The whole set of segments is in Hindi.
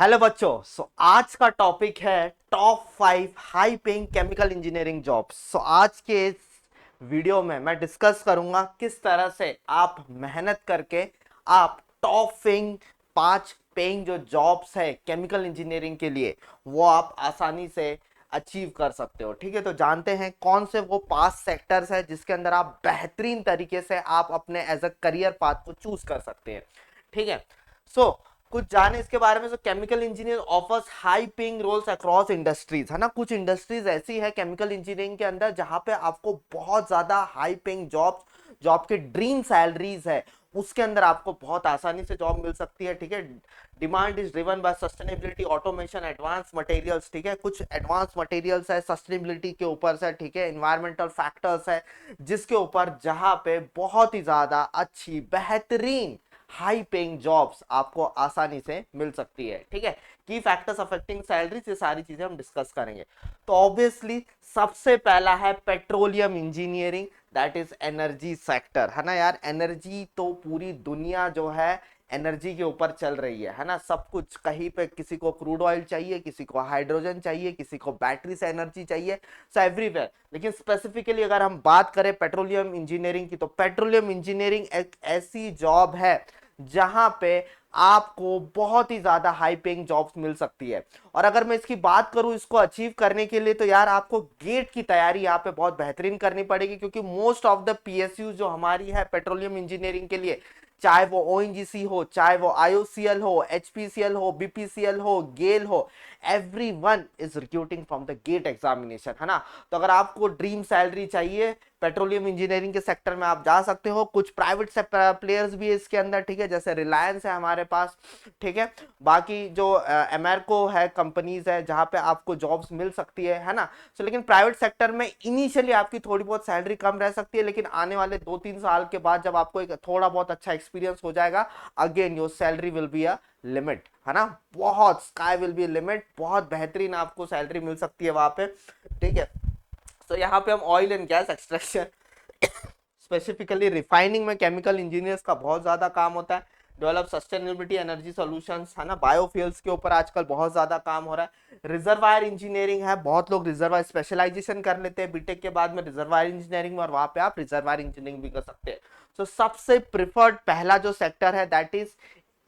हेलो बच्चों। आज का टॉपिक है top 5 high paying chemical engineering jobs. आज के इस वीडियो में मैं डिस्कस करूंगा किस तरह से आप मेहनत करके आप टॉप 5 पेइंग जो जॉब्स है केमिकल इंजीनियरिंग के लिए वो आप आसानी से अचीव कर सकते हो। ठीक है, तो जानते हैं कौन से वो 5 सेक्टर्स है जिसके अंदर आप बेहतरीन तरीके से आप अपने एज अ करियर पाथ को चूज कर सकते हैं। ठीक है, सो कुछ जाने इसके बारे में। Chemical engineer offers high paying roles across industries, है ना। कुछ इंडस्ट्रीज ऐसी है केमिकल इंजीनियरिंग के अंदर जहां पे आपको बहुत ज्यादा हाई पेइंग जॉब के ड्रीम सैलरीज है, उसके अंदर आपको बहुत आसानी से जॉब मिल सकती है। ठीक है, demand is driven by sustainability, automation, advance materials. ठीक है, कुछ एडवांस मटेरियल्स है, सस्टेनेबिलिटी के ऊपर से, ठीक है, इन्वायरमेंटल फैक्टर्स है जिसके ऊपर जहां पे बहुत ही ज्यादा अच्छी बेहतरीन हाई पेइंग जॉब्स आपको आसानी से मिल सकती है। ठीक है, की फैक्टर्स अफेक्टिंग सैलरीज, ये सारी चीजें हम डिस्कस करेंगे। तो ऑब्वियसली सबसे पहला है petroleum engineering, that is energy sector, है ना यार। एनर्जी तो पूरी दुनिया जो है एनर्जी के ऊपर चल रही है ना। सब कुछ कहीं पे किसी को क्रूड ऑयल चाहिए, किसी को हाइड्रोजन चाहिए, किसी को बैटरी से एनर्जी चाहिए, सो एवरीवेयर। लेकिन स्पेसिफिकली अगर हम बात करें पेट्रोलियम इंजीनियरिंग की, तो पेट्रोलियम इंजीनियरिंग एक ऐसी जॉब है जहां पे आपको बहुत ही ज्यादा हाई पेइंग जॉब्स मिल सकती है। और अगर मैं इसकी बात करूं इसको अचीव करने के लिए, तो यार आपको गेट की तैयारी यहाँ पे बहुत बेहतरीन करनी पड़ेगी, क्योंकि मोस्ट ऑफ द पीएसयू जो हमारी है पेट्रोलियम इंजीनियरिंग के लिए, चाहे वो ओएनजीसी हो, चाहे वो आईओसीएल हो, एचपीसीएल हो, बीपीसीएल हो, गेल हो, everyone is recruiting from the GATE examination, है ना। तो अगर आपको ड्रीम सैलरी चाहिए पेट्रोलियम इंजीनियरिंग के सेक्टर में, आप जा सकते हो। कुछ प्राइवेट प्लेयर्स भी है इसके अंदर, ठीक है, जैसे रिलायंस है हमारे पास। ठीक है, बाकी जो एमेरको है, कंपनीज है जहां पे आपको जॉब्स मिल सकती है ना। सो लेकिन प्राइवेट सेक्टर में इनिशियली आपकी थोड़ी बहुत सैलरी कम रह सकती है, लेकिन आने वाले 2-3 साल के बाद जब आपको एक थोड़ा बहुत अच्छा एक्सपीरियंस हो जाएगा, again your salary will be a limit, है ना। बहुत स्काई विल बी लिमिट, बहुत बेहतरीन आपको सैलरी मिल सकती है वहां पे। ठीक है, तो यहाँ पे हम oil and gas extraction, specifically refining में केमिकल इंजीनियर्स का बहुत ज्यादा काम होता है। डेवलप सस्टेनेबिलिटी एनर्जी सॉल्यूशंस, है ना। बायोफ्यूल्स के ऊपर आजकल बहुत ज्यादा काम हो रहा है। रिजर्वायर इंजीनियरिंग है, बहुत लोग रिजर्वायर स्पेशलाइजेशन कर लेते हैं बीटेक के बाद में रिजर्वायर इंजीनियरिंग में, और वहां पे आप रिजर्वायर इंजीनियरिंग भी कर सकते हैं। तो सबसे प्रिफर्ड पहला जो सेक्टर है that is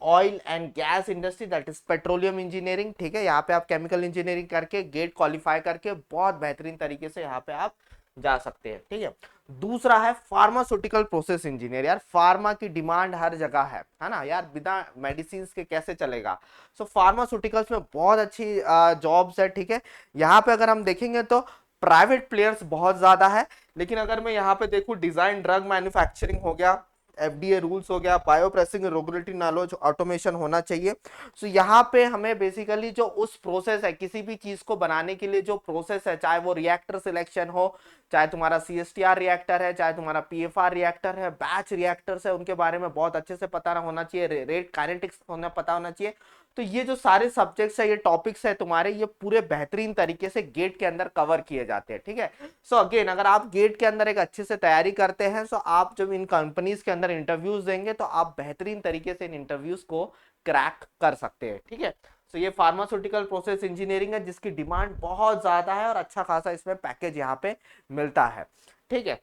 oil and gas industry, that is petroleum engineering. ठीक है, यहाँ पे आप केमिकल इंजीनियरिंग करके गेट क्वालिफाई करके बहुत बेहतरीन तरीके से यहाँ पे आप जा सकते हैं। ठीक है, दूसरा है फार्मास्यूटिकल प्रोसेस इंजीनियर। यार फार्मा की डिमांड हर जगह है ना यार, बिना मेडिसिन के कैसे चलेगा। सो फार्मास्यूटिकल्स में बहुत अच्छी जॉब्स है। ठीक है, यहाँ पे अगर हम देखेंगे तो प्राइवेट प्लेयर्स बहुत ज्यादा है, लेकिन अगर मैं यहाँ पे देखूं डिजाइन ड्रग मैन्युफैक्चरिंग हो गया, एफडीए रूल्स हो गया, बायोप्रोसेसिंग रेगुलेटरी नॉलेज, ऑटोमेशन होना चाहिए। सो यहाँ पे हमें बेसिकली जो उस प्रोसेस है, किसी भी चीज को बनाने के लिए जो प्रोसेस है, चाहे वो रिएक्टर सिलेक्शन हो, चाहे तुम्हारा सीएसटीआर रिएक्टर है, चाहे तुम्हारा पीएफआर रिएक्टर है, बैच रिएक्टर्स है, उनके बारे में बहुत अच्छे से पता होना चाहिए, रेट काइनेटिक्स होना पता होना चाहिए। तो ये जो सारे सब्जेक्ट्स है, ये टॉपिक्स है तुम्हारे, ये पूरे बेहतरीन तरीके से गेट के अंदर कवर किए जाते हैं। ठीक है, सो अगेन अगर आप गेट के अंदर एक अच्छे से तैयारी करते हैं, सो आप जब इन कंपनीज के अंदर इंटरव्यूज देंगे तो आप बेहतरीन तरीके से इन इंटरव्यूज को क्रैक कर सकते हैं। ठीक है, तो ये फार्मास्यूटिकल प्रोसेस इंजीनियरिंग है जिसकी डिमांड बहुत ज्यादा है और अच्छा खासा इसमें पैकेज यहाँ पे मिलता है। ठीक है,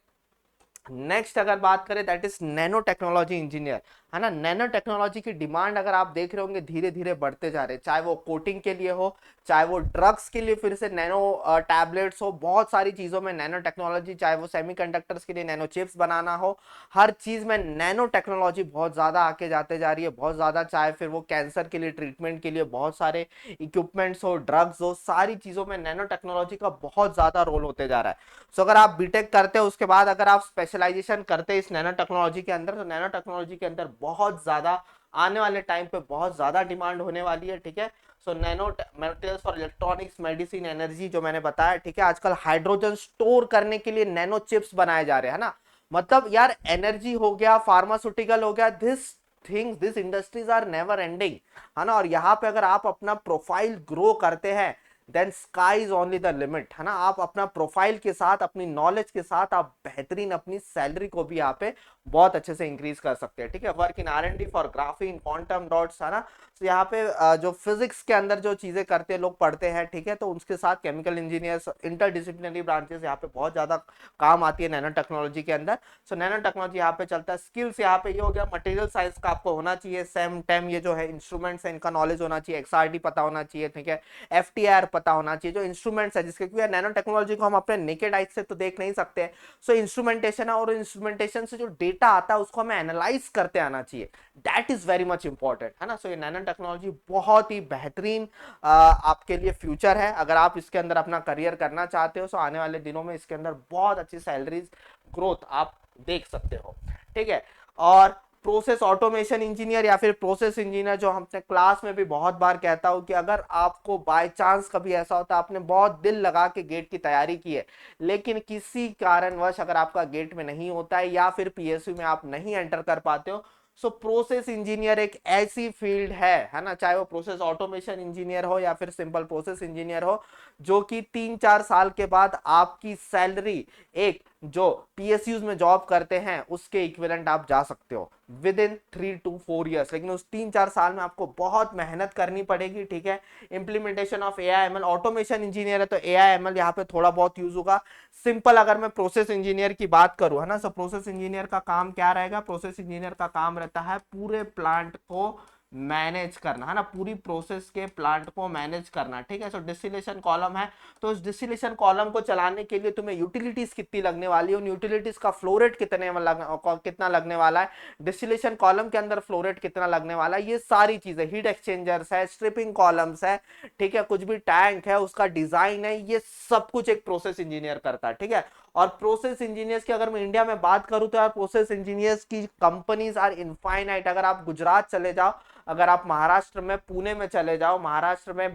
नेक्स्ट अगर बात करें that is nano technology engineer, है ना। नैनो टेक्नोलॉजी की डिमांड अगर आप देख रहे होंगे धीरे धीरे बढ़ते जा रहे हैं, चाहे वो कोटिंग के लिए हो, चाहे वो ड्रग्स के लिए फिर से नैनो टैबलेट्स हो, बहुत सारी चीजों में नैनो टेक्नोलॉजी, चाहे वो सेमीकंडक्टर्स के लिए नैनो चिप्स बनाना हो, हर चीज में नैनो टेक्नोलॉजी बहुत ज्यादा आके जाते जा रही है, बहुत ज्यादा। चाहे फिर वो कैंसर के लिए ट्रीटमेंट के लिए बहुत सारे इक्विपमेंट्स हो, ड्रग्स हो, सारी चीजों में नैनो टेक्नोलॉजी का बहुत ज्यादा रोल होते जा रहा है। सो अगर आप बीटेक करते हैं उसके बाद अगर आप स्पेशलाइजेशन करते हैं इस नैनो टेक्नोलॉजी के अंदर, तो नैनो टेक्नोलॉजी के अंदर बहुत ज्यादा आने वाले टाइम पे बहुत ज्यादा डिमांड होने वाली है। ठीक है, so nano materials for electronics, medicine, energy जो मैंने बताया। ठीक है, आजकल हाइड्रोजन स्टोर करने के लिए नैनो चिप्स बनाए जा रहे हैं, है ना। मतलब यार एनर्जी हो गया, फार्मास्यूटिकल हो गया, this industries are never ending, है ना। और यहाँ पे अगर आप अपना प्रोफाइल ग्रो करते हैं then sky is only the limit, है ना। आप अपना प्रोफाइल के साथ, अपनी नॉलेज के साथ आप बेहतरीन अपनी सैलरी को भी यहाँ पे बहुत अच्छे से इंक्रीज कर सकते हैं, ठीक है। Work in R&D for graphene quantum dots, है ना। तो यहाँ पे जो फिजिक्स के अंदर जो चीजें करते हैं लोग पढ़ते हैं, ठीक है, तो उसके साथ केमिकल इंजीनियर्स, इंटरडिसिप्लिनरी ब्रांचेस यहाँ पे बहुत ज्यादा काम आती है नैनो टेक्नोलॉजी के अंदर। सो नैनो टेक्नोलॉजी यहाँ पे चलता है। स्किल्स यहाँ पे ये हो गया, मटेरियल साइंस का आपको होना चाहिए, सेम टाइम ये जो है इंस्ट्रूमेंट्स है इनका नॉलेज होना चाहिए, XRD पता होना चाहिए, ठीक है, FTIR पता होना चाहिए, जो इंस्ट्रूमेंट्स है जिसके, क्योंकि नैनो टेक्नोलॉजी को हम अपने नेकेड आइज से तो देख नहीं सकते। सो इंस्ट्रूमेंटेशन है, और इंस्ट्रूमेंटेशन से जो डेटा आता है उसको हमें एनालाइज करते आना चाहिए, that is very much important, है ना। सो ये नैनो टेक्नोलॉजी बहुत ही बेहतरीन आपके लिए फ्यूचर है। अगर आप इसके अंदर अपना करियर करना चाहते हो तो आने वाले दिनों में इसके अंदर बहुत अच्छी सैलरीज ग्रोथ आप देख सकते हो, ठीक है। और प्रोसेस ऑटोमेशन इंजीनियर या फिर प्रोसेस इंजीनियर, जो हम अपने क्लास में भी बहुत बार कहता हूं कि अगर आपको बाय चांस कभी ऐसा होता है आपने बहुत दिल लगा के गेट की तैयारी की है, लेकिन किसी कारणवश अगर आपका गेट में नहीं होता है या फिर PSU में आप नहीं एंटर कर पाते हो, सो प्रोसेस इंजीनियर एक ऐसी फील्ड है ना, चाहे वो प्रोसेस ऑटोमेशन इंजीनियर हो या फिर सिंपल प्रोसेस इंजीनियर हो, जो कि 3-4 साल के बाद आपकी सैलरी एक जो PSUs में जॉब करते हैं उसके इक्विवेलेंट आप जा सकते हो विद इन 3 to 4 ईयर्स। लेकिन उस 3-4 साल में आपको बहुत मेहनत करनी पड़ेगी, ठीक है। Implementation of AI/ML, automation engineer है तो AI/ML यहाँ पे थोड़ा बहुत यूज होगा। सिंपल अगर मैं प्रोसेस इंजीनियर की बात करूं, है ना, सो प्रोसेस इंजीनियर का काम क्या रहेगा, प्रोसेस इंजीनियर का काम रहता है पूरे प्लांट को मैनेज करना, है ना, पूरी प्रोसेस के प्लांट को मैनेज करना, ठीक है। सो डिस्टिलेशन कॉलम है, तो उस डिस्टिलेशन कॉलम को चलाने के लिए तुम्हें यूटिलिटीज कितनी लगने वाली है, उन यूटिलिटीज का फ्लो रेट कितना लगने वाला है, डिस्टिलेशन कॉलम के अंदर फ्लो रेट कितना लगने वाला है, ये सारी चीजें, हीट एक्सचेंजर्स है, स्ट्रिपिंग कॉलम्स है, ठीक है, कुछ भी टैंक है उसका डिजाइन है, ये सब कुछ एक प्रोसेस इंजीनियर करता है, ठीक है। और प्रोसेस इंजीनियर्स की अगर मैं इंडिया में बात करूं तो यार प्रोसेस इंजीनियर्स की कंपनीज आर इनफाइनाइट। अगर आप गुजरात चले जाओ, अगर आप महाराष्ट्र में पुणे में चले जाओ, महाराष्ट्र में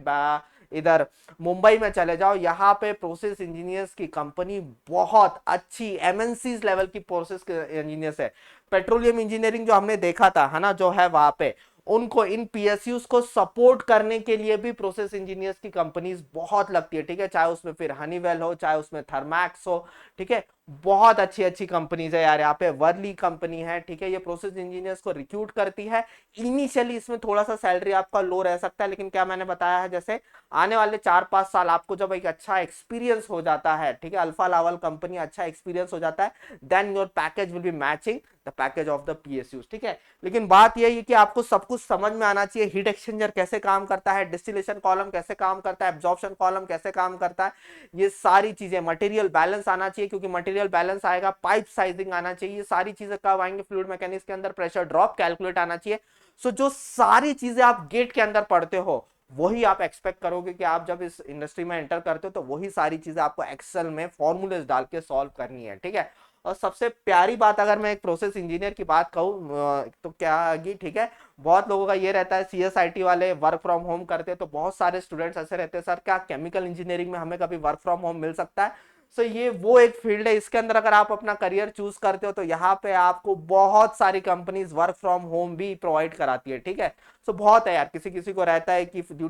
इधर मुंबई में चले जाओ, यहाँ पे प्रोसेस इंजीनियर्स की कंपनी बहुत अच्छी MNCs लेवल की प्रोसेस इंजीनियर्स है। पेट्रोलियम इंजीनियरिंग जो हमने देखा था, है ना, जो है वहां पे उनको इन PSUs को सपोर्ट करने के लिए भी प्रोसेस इंजीनियर्स की कंपनीज बहुत लगती है, ठीक है, चाहे उसमें फिर हनीवेल हो, चाहे उसमें थर्मैक्स हो, ठीक है, बहुत अच्छी अच्छी कंपनीज है यार। यहाँ पे वर्ली कंपनी है, ठीक है, ये प्रोसेस इंजीनियर्स को रिक्रूट करती है। इनिशियली इसमें थोड़ा सा सैलरी आपका लो रह सकता है, लेकिन क्या मैंने बताया है, जैसे आने वाले 4-5 साल आपको जब एक अच्छा एक्सपीरियंस हो जाता है, ठीक है, अल्फा लेवल कंपनी अच्छा एक्सपीरियंस हो जाता है, then your package will be matching the package of the PSUs, ठीक है। लेकिन बात यह है कि आपको सब कुछ समझ में आना चाहिए, हीट एक्सचेंजर कैसे काम करता है, डिस्टिलेशन कॉलम कैसे काम करता है, एब्जॉर्प्शन कॉलम कैसे काम करता है, ये सारी चीजें, मटेरियल बैलेंस आना चाहिए, क्योंकि मटेरियल बैलेंस आएगा, पाइप साइजिंग आना चाहिए, ये सारी चीजें कब आएंगे, फ्लूइड मैकेनिक्स के अंदर प्रेशर ड्रॉप कैलकुलेट आना चाहिए। सो जो सारी चीजें आप गेट के अंदर पढ़ते हो वही आप एक्सपेक्ट करोगे कि आप जब इस इंडस्ट्री में एंटर करते हो तो वही सारी चीजें आपको एक्सेल में फॉर्मूलेस डाल के सॉल्व करनी है, ठीक है। और सबसे प्यारी बात अगर मैं एक प्रोसेस इंजीनियर की बात कहूँ तो क्या आगी, ठीक है, बहुत लोगों का ये रहता है CSIT वाले वर्क फ्रॉम होम करते हैं, तो बहुत सारे स्टूडेंट्स ऐसे रहते हैं, सर क्या केमिकल इंजीनियरिंग में हमें कभी वर्क फ्रॉम होम मिल सकता है। सो ये वो एक फील्ड है, इसके अंदर अगर आप अपना करियर चूज करते हो तो यहाँ पे आपको बहुत सारी कंपनीज वर्क फ्रॉम होम भी प्रोवाइड कराती है, ठीक है। सो बहुत है यार, किसी किसी को रहता है कि ड्यू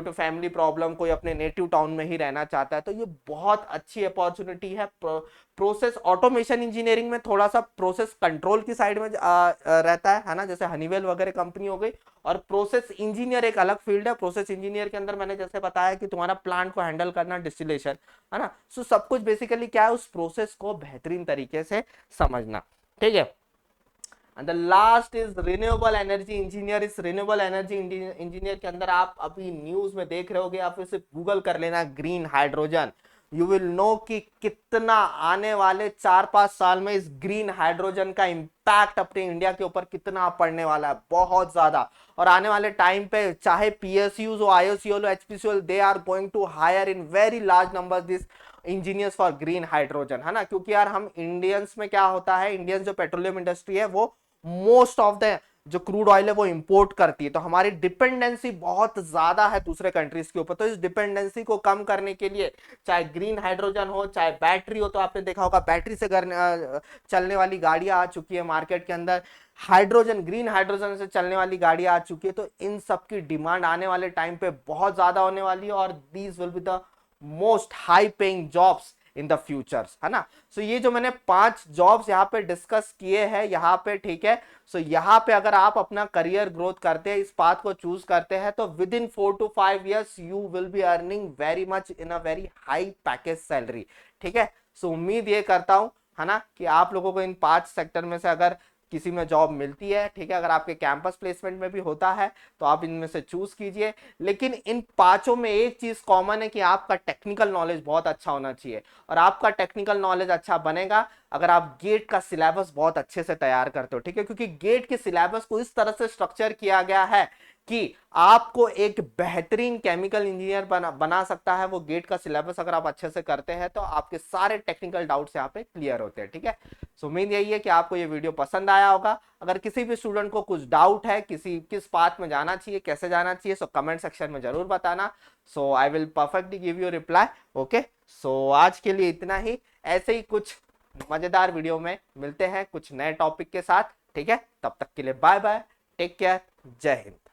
टू फैमिली प्रॉब्लम कोई अपने नेटिव टाउन में ही रहना चाहता है, तो ये बहुत अच्छी अपॉर्चुनिटी है। प्रोसेस ऑटोमेशन इंजीनियरिंग में थोड़ा सा प्रोसेस कंट्रोल की साइड में रहता है ना, जैसे हनीवेल वगैरह कंपनी हो गई। और प्रोसेस इंजीनियर एक अलग फील्ड है, प्रोसेस इंजीनियर के अंदर मैंने जैसे बताया कि तुम्हारा प्लांट को हैंडल करना, डिस्टिलेशन, है ना। सो सब कुछ बेसिकली क्या है, उस प्रोसेस को बेहतरीन तरीके से समझना, ठीक है। And the last is renewable energy engineer. इस रिन्यूएबल एनर्जी इंजीनियर के अंदर आप अभी न्यूज में देख रहे होगे, आप इसे गूगल कर लेना, green hydrogen, you will know कि कितना आने वाले 4-5 साल में इस ग्रीन हाइड्रोजन का इंपैक्ट अपने इंडिया के ऊपर कितना पड़ने वाला है, बहुत ज्यादा। और आने वाले टाइम पे चाहे PSUs हो, IOCL हो, HPCL, they are going to hire in very large number this engineers for green hydrogen, है ना। क्योंकि यार हम इंडियंस में क्या होता है, इंडियंस जो पेट्रोलियम इंडस्ट्री है वो मोस्ट ऑफ द जो क्रूड ऑयल है वो इंपोर्ट करती है, तो हमारी डिपेंडेंसी बहुत ज्यादा है दूसरे कंट्रीज के ऊपर। तो इस डिपेंडेंसी को कम करने के लिए, चाहे ग्रीन हाइड्रोजन हो चाहे बैटरी हो, तो आपने देखा होगा बैटरी से चलने वाली गाड़ियां आ चुकी है मार्केट के अंदर, हाइड्रोजन ग्रीन हाइड्रोजन से चलने वाली गाड़ियां आ चुकी है। तो इन सब की डिमांड आने वाले टाइम पे बहुत ज्यादा होने वाली है, और these will be the most high paying jobs in the futures, है ना। सो ये जो मैंने 5 जॉब्स यहाँ पे डिस्कस किए हैं यहाँ पे, ठीक है। सो यहाँ पे अगर आप अपना करियर ग्रोथ करते हैं, इस पाथ को चूज करते हैं, तो with in 4 to 5 years you will be earning very much in a very high package salary, ठीक है। सो उम्मीद ये करता हूं, है ना, कि आप लोगों को इन 5 सेक्टर में से अगर किसी में जॉब मिलती है, ठीक है, अगर आपके कैंपस प्लेसमेंट में भी होता है तो आप इनमें से चूज कीजिए। लेकिन इन पांचों में एक चीज कॉमन है कि आपका टेक्निकल नॉलेज बहुत अच्छा होना चाहिए, और आपका टेक्निकल नॉलेज अच्छा बनेगा अगर आप गेट का सिलेबस बहुत अच्छे से तैयार करते हो, ठीक है। क्योंकि गेट के सिलेबस को इस तरह से स्ट्रक्चर किया गया है कि आपको एक बेहतरीन केमिकल इंजीनियर बना सकता है वो गेट का सिलेबस अगर आप अच्छे से करते हैं, तो आपके सारे टेक्निकल डाउट्स यहाँ पे क्लियर होते हैं, ठीक है। सो उम्मीद यही है कि आपको ये वीडियो पसंद आया होगा। अगर किसी भी स्टूडेंट को कुछ डाउट है, किस पाथ में जाना चाहिए, कैसे जाना चाहिए, सो कमेंट सेक्शन में जरूर बताना। So I will perfectly give you reply. Okay, so आज के लिए इतना ही। ऐसे ही कुछ मजेदार वीडियो में मिलते हैं कुछ नए टॉपिक के साथ, ठीक है। तब तक के लिए बाय बाय, टेक केयर, जय हिंद।